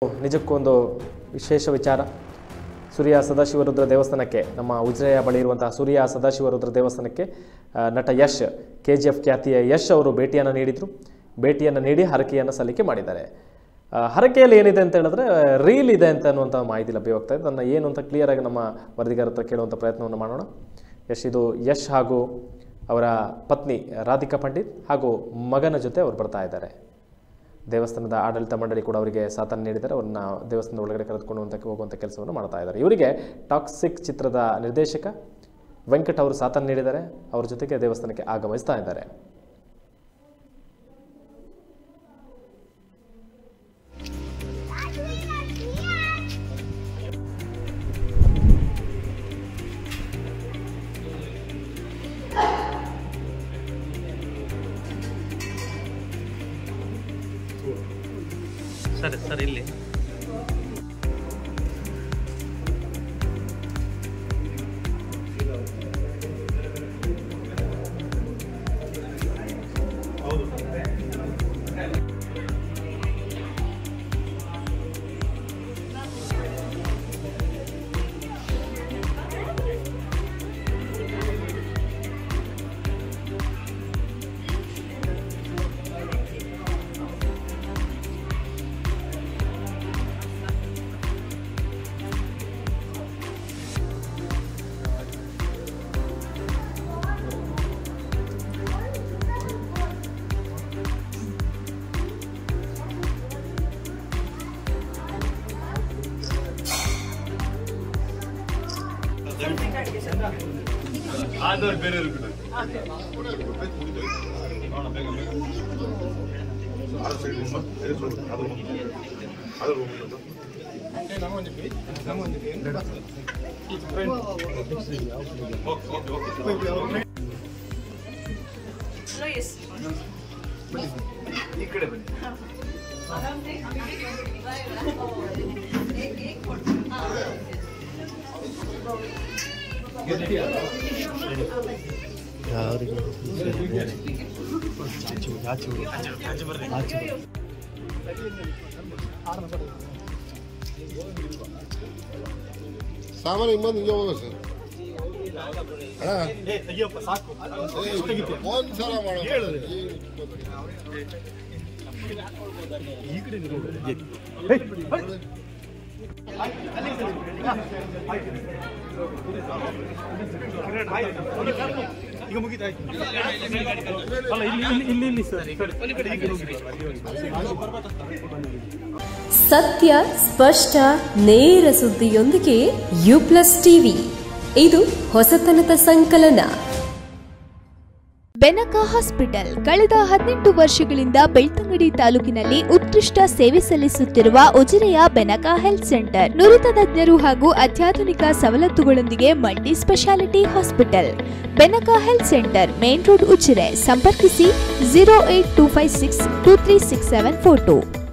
ನಿಜಕ್ಕೂ ಒಂದು ವಿಶೇಷ ವಿಚಾರ. ಸೂರ್ಯ ಸದಾಶಿವರುದ್ರ ದೇವಸ್ಥಾನಕ್ಕೆ, ನಮ್ಮ ಉಜಿರೆಯ ಬಳಿ ಇರುವಂತಹ ಸೂರ್ಯ ಸದಾಶಿವರುದ್ರ ದೇವಸ್ಥಾನಕ್ಕೆ ನಟ ಯಶ್, KGF ಖ್ಯಾತಿಯ ಯಶ್ ಅವರು ಭೇಟಿಯನ್ನು ನೀಡಿ ಹರಕೆಯನ್ನು ಸಲ್ಲಿಕೆ ಮಾಡಿದ್ದಾರೆ. ಹರಕೆಯಲ್ಲಿ ಏನಿದೆ ಅಂತ ಹೇಳಿದ್ರೆ ರೀಲ್ ಇದೆ ಅಂತ ಅನ್ನುವಂಥ ಮಾಹಿತಿ ಲಭ್ಯವಾಗ್ತಾ ಇದೆ. ಅದನ್ನು ಏನು ಅಂತ ಕ್ಲಿಯರ್ ಆಗಿ ನಮ್ಮ ವರದಿಗಾರ ಹತ್ರ ಕೇಳುವಂಥ ಪ್ರಯತ್ನವನ್ನು ಮಾಡೋಣ. ಯಶ್ ಹಾಗೂ ಅವರ ಪತ್ನಿ ರಾಧಿಕಾ ಪಂಡಿತ್ ಹಾಗೂ ಮಗನ ಜೊತೆ ಅವರು ಬರ್ತಾ ಇದ್ದಾರೆ. ದೇವಸ್ಥಾನದ ಆಡಳಿತ ಮಂಡಳಿ ಕೂಡ ಅವರಿಗೆ ಸಾಥನ್ನು ನೀಡಿದ್ದಾರೆ. ಅವ್ರನ್ನ ದೇವಸ್ಥಾನದ ಒಳಗಡೆ ಕರೆದುಕೊಂಡು ಹೋಗುವಂಥ ಕೆಲಸವನ್ನು ಮಾಡ್ತಾ ಇದ್ದಾರೆ. ಇವರಿಗೆ ಟಾಕ್ಸಿಕ್ ಚಿತ್ರದ ನಿರ್ದೇಶಕ ವೆಂಕಟ್ ಅವರು ಸಾಥನ್ನು ನೀಡಿದ್ದಾರೆ. ಅವ್ರ ಜೊತೆಗೆ ದೇವಸ್ಥಾನಕ್ಕೆ ಆಗಮಿಸ್ತಾ ಇದ್ದಾರೆ. ಸರ್ ಇಲ್ಲಿ ಆದವ್ರು ಬೇರೆ ಈ ಕಡೆ ಬನ್ನಿ. ಸಾಮಾನ್ಯ ಇನ್ನೊಂದು ಹಿಂಗೆ ಹೋಗ ಸರ್. ಒಂದ್ಸಲ ಮಾಡೋ ಈಗ ಮುಗಿತಾಯ್ತು. ಸತ್ಯ ಸ್ಪಷ್ಟ ನೇರ ಸುದ್ದಿಯೊಂದಿಗೆ U+ ಟಿವಿ, ಇದು ಹೊಸತನದ ಸಂಕಲನ. ಬೆನಕ ಹಾಸ್ಪಿಟಲ್ ಕಳೆದ 18 ವರ್ಷಗಳಿಂದ ಬೆಳ್ತಂಗಡಿ ತಾಲೂಕಿನಲ್ಲಿ ಉತ್ಕೃಷ್ಟ ಸೇವೆ ಸಲ್ಲಿಸುತ್ತಿರುವ ಉಜಿರೆಯ ಬೆನಕ ಹೆಲ್ತ್ ಸೆಂಟರ್ ನುರಿತ ತಜ್ಞರು ಹಾಗೂ ಅತ್ಯಾಧುನಿಕ ಸವಲತ್ತುಗಳೊಂದಿಗೆ multi speciality hospital. Benaka health centre, main road, Ujire. ಸಂಪರ್ಕಿಸಿ 08256236742.